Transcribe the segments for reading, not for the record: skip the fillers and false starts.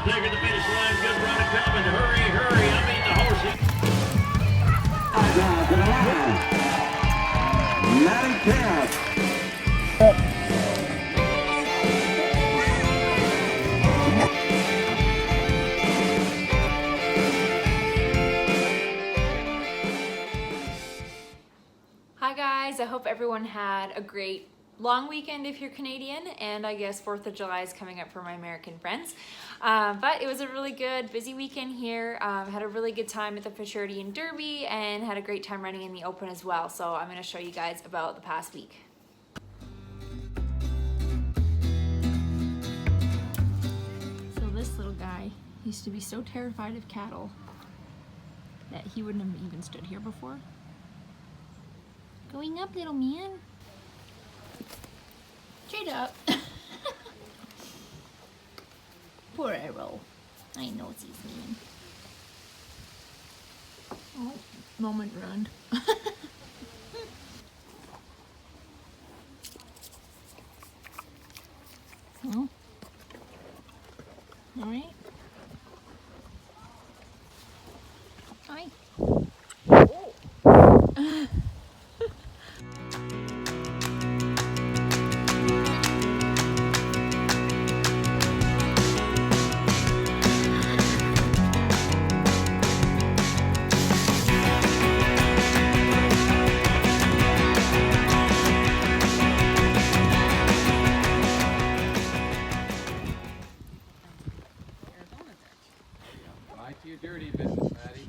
Taking the finish line, good run coming. Hurry, hurry, I mean the horses. MaddiKempf. Hi guys, I hope everyone had a great long weekend if you're Canadian, and I guess 4th of July is coming up for my American friends. But it was a really good, busy weekend here. Had a really good time at the Futurity Derby and had a great time running in the Open as well. So I'm going to show you guys about the past week. So this little guy used to be so terrified of cattle that he wouldn't have even stood here before. Going up, little man. Straight up. Poor Arrow. I know he's mean. Oh, moment ruined. Oh. All right. Hi. To your dirty business, Maddi.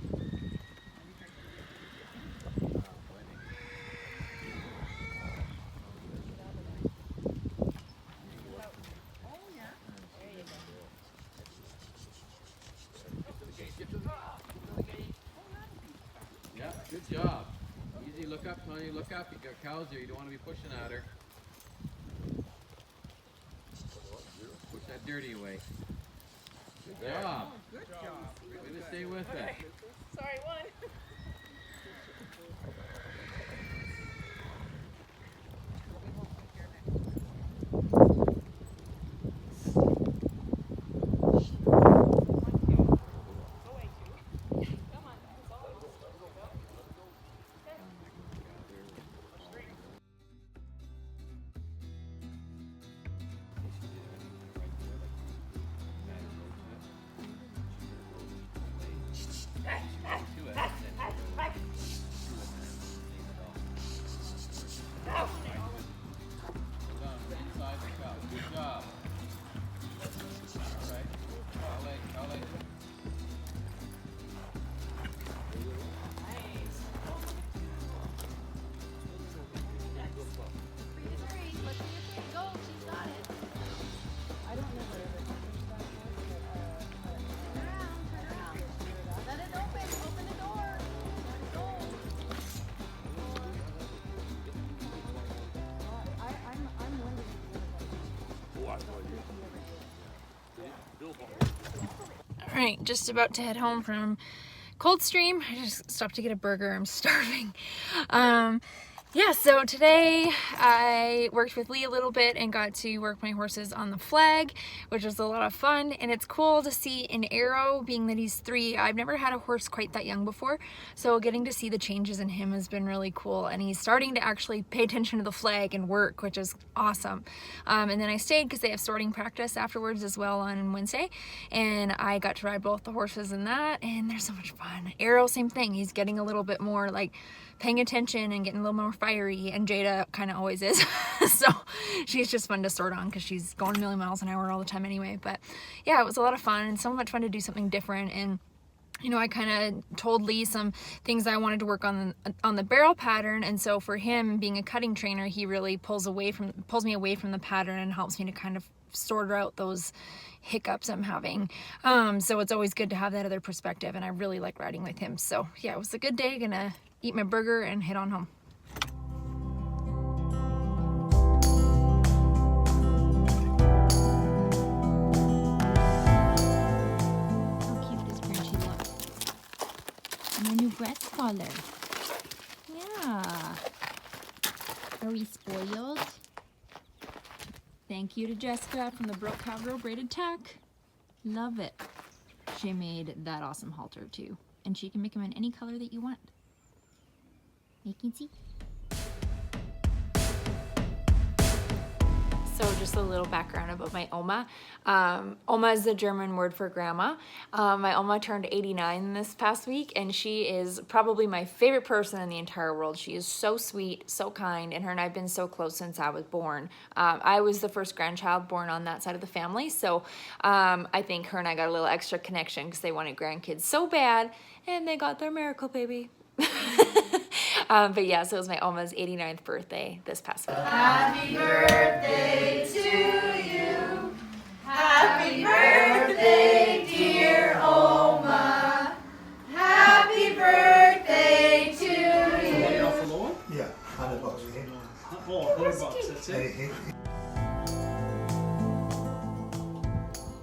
Yeah, good job. Easy, look up, Tony, look up. You got cows there, you don't want to be pushing at her. Push that dirty away. Good job. Good job. Way to stay with it. Sorry, one. Alright, just about to head home from Coldstream. I just stopped to get a burger. I'm starving. Yeah, so today I worked with Lee a little bit and got to work my horses on the flag, which was a lot of fun. And it's cool to see an Arrow, being that he's 3. I've never had a horse quite that young before, so getting to see the changes in him has been really cool. And he's starting to actually pay attention to the flag and work, which is awesome. And then I stayed because they have sorting practice afterwards as well on Wednesday, and I got to ride both the horses in that, and they're so much fun. Arrow, same thing. He's getting a little bit more like paying attention and getting a little more fiery, and Jada kind of always is. So she's just fun to sort on because she's going a million miles an hour all the time anyway. But yeah, it was a lot of fun and so much fun to do something different. And you know, I kind of told Lee some things I wanted to work on the barrel pattern, and so for him being a cutting trainer, he really pulls me away from the pattern and helps me to kind of sort out those hiccups I'm having. So it's always good to have that other perspective, and I really like riding with him. So yeah, it was a good day. Gonna eat my burger and head on home. How cute does Grinchy look? My new breast collar. Yeah. Are we spoiled? Thank you to Jessica from the Cowgirl Braided Tack. Love it. She made that awesome halter too. And she can make them in any color that you want. You can see. So just a little background about my Oma. Oma is the German word for grandma. My Oma turned 89 this past week, and she is probably my favorite person in the entire world. She is so sweet, so kind, and her and I have been so close since I was born. I was the first grandchild born on that side of the family, so I think her and I got a little extra connection because they wanted grandkids so bad, and they got their miracle baby. But yeah, so it was my Oma's 89th birthday this past week. Happy birthday to you. Happy birthday, dear Oma. Happy birthday to you. Off the lower? Yeah, $100. Oh, $100, that's it. Hey, hey.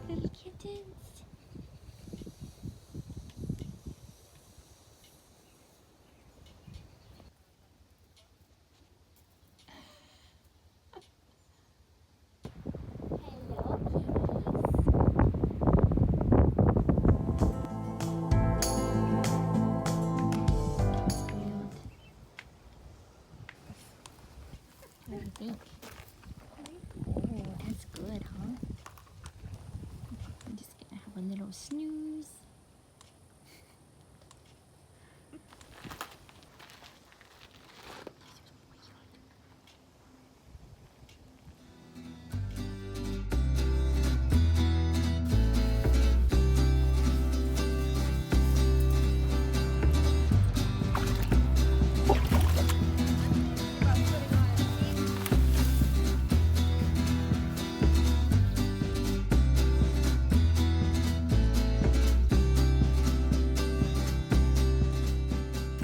Little kittens. What do you think? Oh, that's good, huh? I'm just gonna have a little snooze.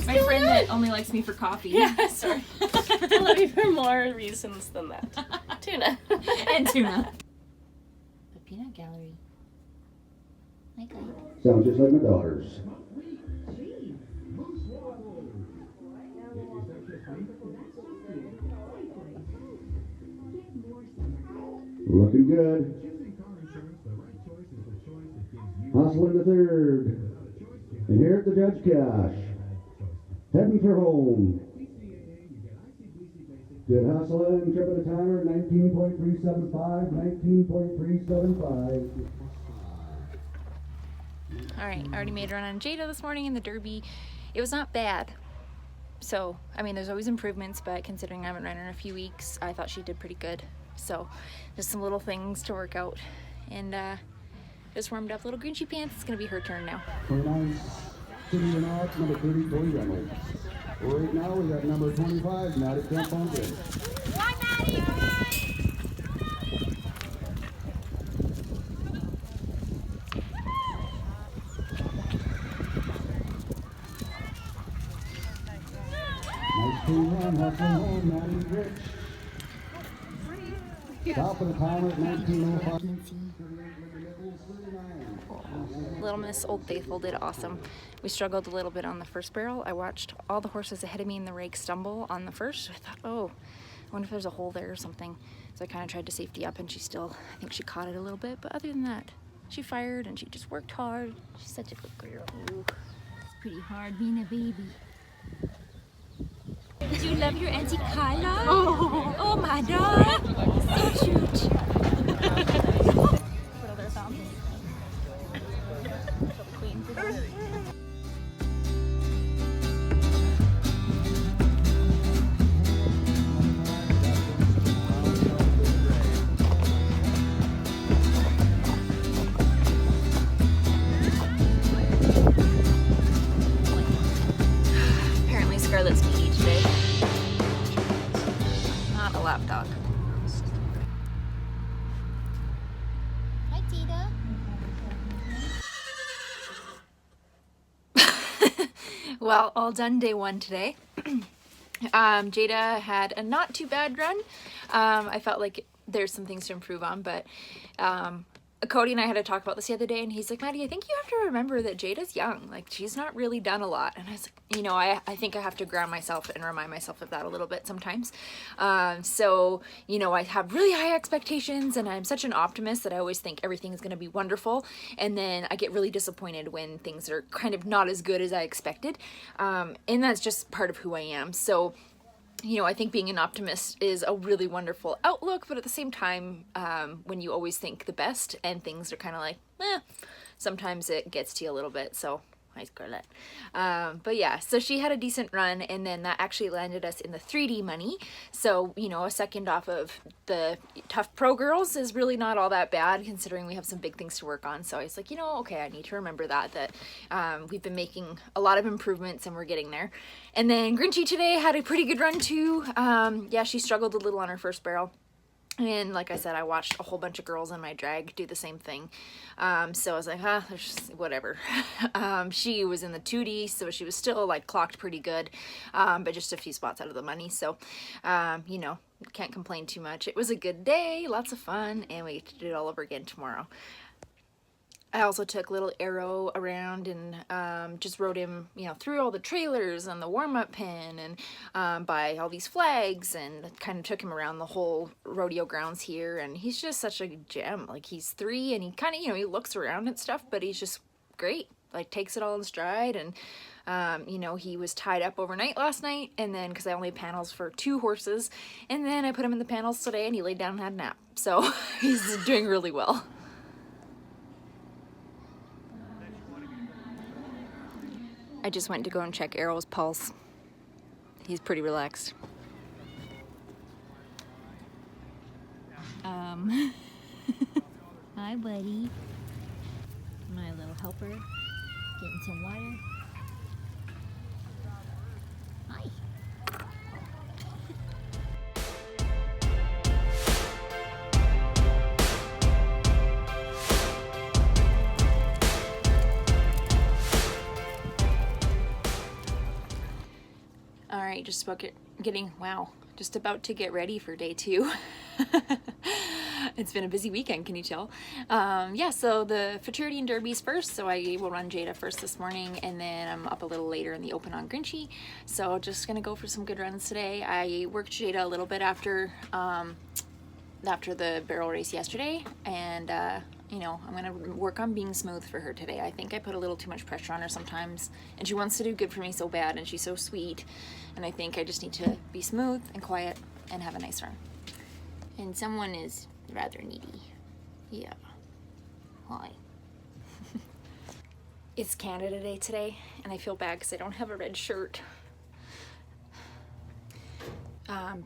My friend that only likes me for coffee. Yeah, sorry. I love you for more reasons than that. Tuna. And tuna. The peanut gallery. My God. Sounds just like my daughter's. Looking good. Hustling the third. And here at the Judge Cash. Heading for home. Good hustling, trip of the timer, 19.375, 19.375. All right, I already made a run on Jada this morning in the Derby. It was not bad. So, I mean, there's always improvements, but considering I haven't run her in a few weeks, I thought she did pretty good. So, just some little things to work out. And just warmed up little Grinchy pants. It's gonna be her turn now. 29, City and Off, number 30, Cody Reynolds. Right now we got number 25, MaddiKempf-Stoltman. One, Maddi, one. Nice 2-1, hustle home, Maddi Rich. Top of the timer at 19.05. Little Miss Old Faithful did awesome. We struggled a little bit on the first barrel. I watched all the horses ahead of me in the rake stumble on the first. I thought, oh, I wonder if there's a hole there or something. So I kind of tried to safety up, and she still, I think she caught it a little bit. But other than that, she fired and she just worked hard. She's such a good girl. Ooh. It's pretty hard being a baby. Do you love your Auntie Kyla? Oh my dog. So cute. What other fountain? Queen. Apparently Scarlett's meaty today. Not a lap dog. Hi, Tita. Well, all done day one today. Jada had a not too bad run. I felt like there's some things to improve on, but Cody and I had to talk about this the other day, and he's like, Maddi, I think you have to remember that Jada's young. Like, she's not really done a lot. And I was like, you know, I think I have to ground myself and remind myself of that a little bit sometimes. So, you know, I have really high expectations, and I'm such an optimist that I always think everything is going to be wonderful. And then I get really disappointed when things are kind of not as good as I expected. And that's just part of who I am. So, you know, I think being an optimist is a really wonderful outlook, but at the same time, when you always think the best and things are kind of like, sometimes it gets to you a little bit. So, hi Scarlett. But yeah, so she had a decent run, and then that actually landed us in the 3D money. So, you know, a second off of the Tough Pro Girls is really not all that bad, considering we have some big things to work on. So I was like, you know, okay, I need to remember that we've been making a lot of improvements and we're getting there. And then Grinchy today had a pretty good run too. Yeah, she struggled a little on her first barrel. And like I said, I watched a whole bunch of girls in my drag do the same thing. So I was like, whatever. She was in the 2D, so she was still like clocked pretty good, but just a few spots out of the money. So, you know, can't complain too much. It was a good day, lots of fun, and we get to do it all over again tomorrow. I also took little Arrow around and just rode him, you know, through all the trailers and the warm-up pen and by all these flags, and kind of took him around the whole rodeo grounds here. And he's just such a gem. Like, he's 3 and he kind of, you know, he looks around and stuff, but he's just great. Like, takes it all in stride. And you know, he was tied up overnight last night, and then because I only had panels for 2 horses, and then I put him in the panels today and he laid down and had a nap. So he's doing really well. I just went to go and check Arrow's pulse. He's pretty relaxed. Hi, buddy. My little helper. Getting some water. Hi. Alright, just about just about to get ready for day 2. It's been a busy weekend, can you tell? Yeah, so the Futurity and Derby's first, so I will run Jada first this morning, and then I'm up a little later in the open on Grinchy. So just gonna go for some good runs today. I worked Jada a little bit after the barrel race yesterday, and you know, I'm gonna work on being smooth for her today. I think I put a little too much pressure on her sometimes, and she wants to do good for me so bad, and she's so sweet, and I think I just need to be smooth and quiet and have a nice run. And someone is rather needy. Yeah. Hi. It's Canada Day today, and I feel bad because I don't have a red shirt.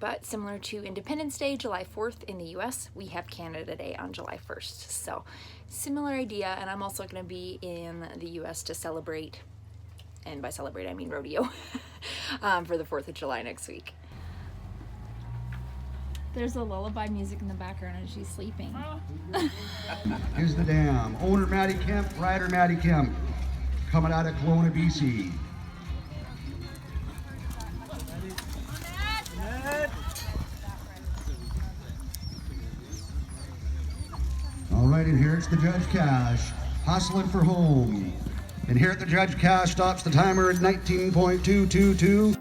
But similar to Independence Day, July 4th in the US, we have Canada Day on July 1st. So similar idea, and I'm also going to be in the US to celebrate, and by celebrate I mean rodeo, for the 4th of July next week. There's a lullaby music in the background and she's sleeping. Here's the dam. Owner MaddiKempf, rider MaddiKempf, coming out of Kelowna, BC. All right, and here it's the Judge Cash, hustling for home. And here at the Judge Cash stops the timer at 19.222.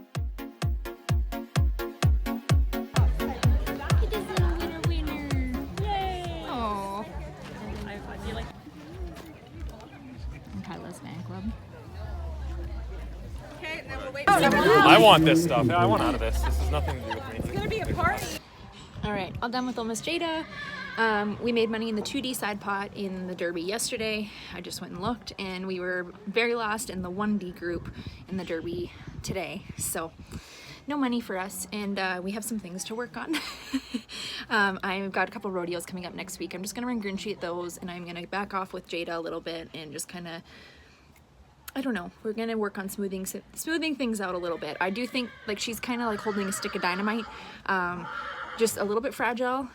I want this stuff. I want out of this. This has nothing to do with me. It's gonna be a party. All right, all done with almost Jada. We made money in the 2D side pot in the Derby yesterday. I just went and looked, and we were very last in the 1D group in the Derby today. So no money for us, and we have some things to work on. I've got a couple rodeos coming up next week. I'm just gonna run Grinchy at those, and I'm gonna back off with Jada a little bit and just kind of, I don't know, we're gonna work on smoothing things out a little bit. I do think like she's kind of like holding a stick of dynamite, just a little bit fragile,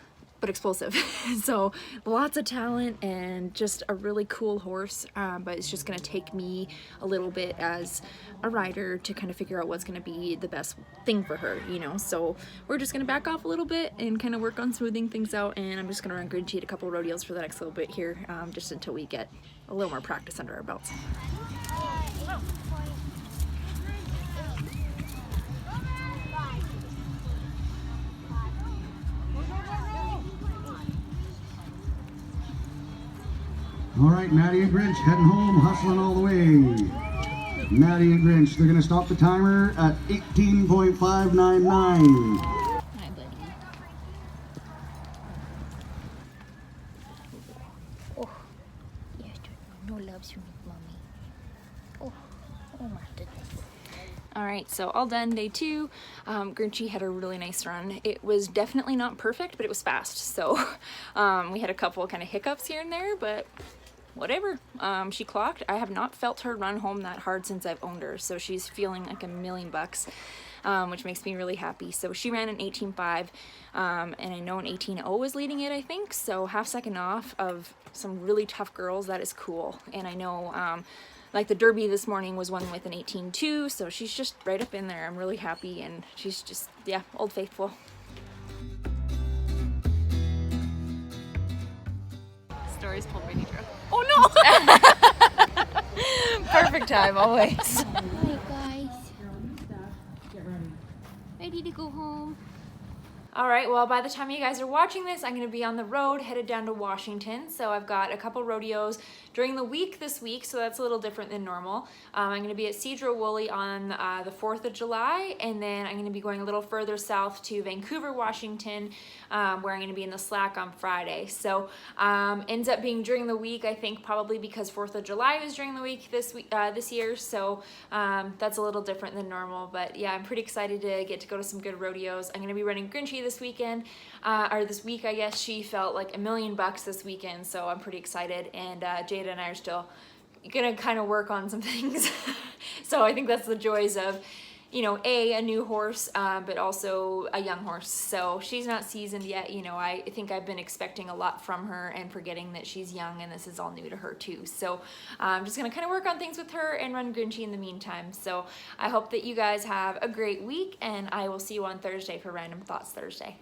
but explosive. So lots of talent and just a really cool horse, but it's just going to take me a little bit as a rider to kind of figure out what's going to be the best thing for her, you know. So we're just going to back off a little bit and kind of work on smoothing things out, and I'm just going to run Grinchy at a couple rodeos for the next little bit here, just until we get a little more practice under our belts. All right, Maddi and Grinch heading home, hustling all the way. Maddi and Grinch, they're going to stop the timer at 18.599. Hi, buddy. Oh, yes, no loves you, mommy. Oh my goodness. All right, so all done, day 2. Grinchy had a really nice run. It was definitely not perfect, but it was fast. So we had a couple kind of hiccups here and there, but whatever. She clocked. I have not felt her run home that hard since I've owned her, so she's feeling like $1,000,000, which makes me really happy. So she ran an 18.5, and I know an 18.0 was leading it, I think, so half second off of some really tough girls. That is cool. And I know like the Derby this morning was one with an 18.2, so she's just right up in there. I'm really happy, and she's just, yeah, Old Faithful. Stories told by Nidra. Oh no! Perfect time, always. Hi, guys. Ready to go home? All right, well, by the time you guys are watching this, I'm going to be on the road, headed down to Washington. So I've got a couple rodeos during the week this week, so that's a little different than normal. I'm going to be at Cedro Woolley on the 4th of July, and then I'm going to be going a little further south to Vancouver, Washington, where I'm going to be in the Slack on Friday. So ends up being during the week, I think, probably because 4th of July was during the week this year. So that's a little different than normal, but yeah, I'm pretty excited to get to go to some good rodeos. I'm going to be running Grinchy this weekend, or this week, I guess. She felt like $1,000,000 this weekend, so I'm pretty excited. And Jada and I are still gonna kind of work on some things. So I think that's the joys of, you know, a new horse, but also a young horse. So she's not seasoned yet. You know, I think I've been expecting a lot from her and forgetting that she's young, and this is all new to her too. So I'm just gonna kind of work on things with her and run Grinchy in the meantime. So I hope that you guys have a great week, and I will see you on Thursday for Random Thoughts Thursday.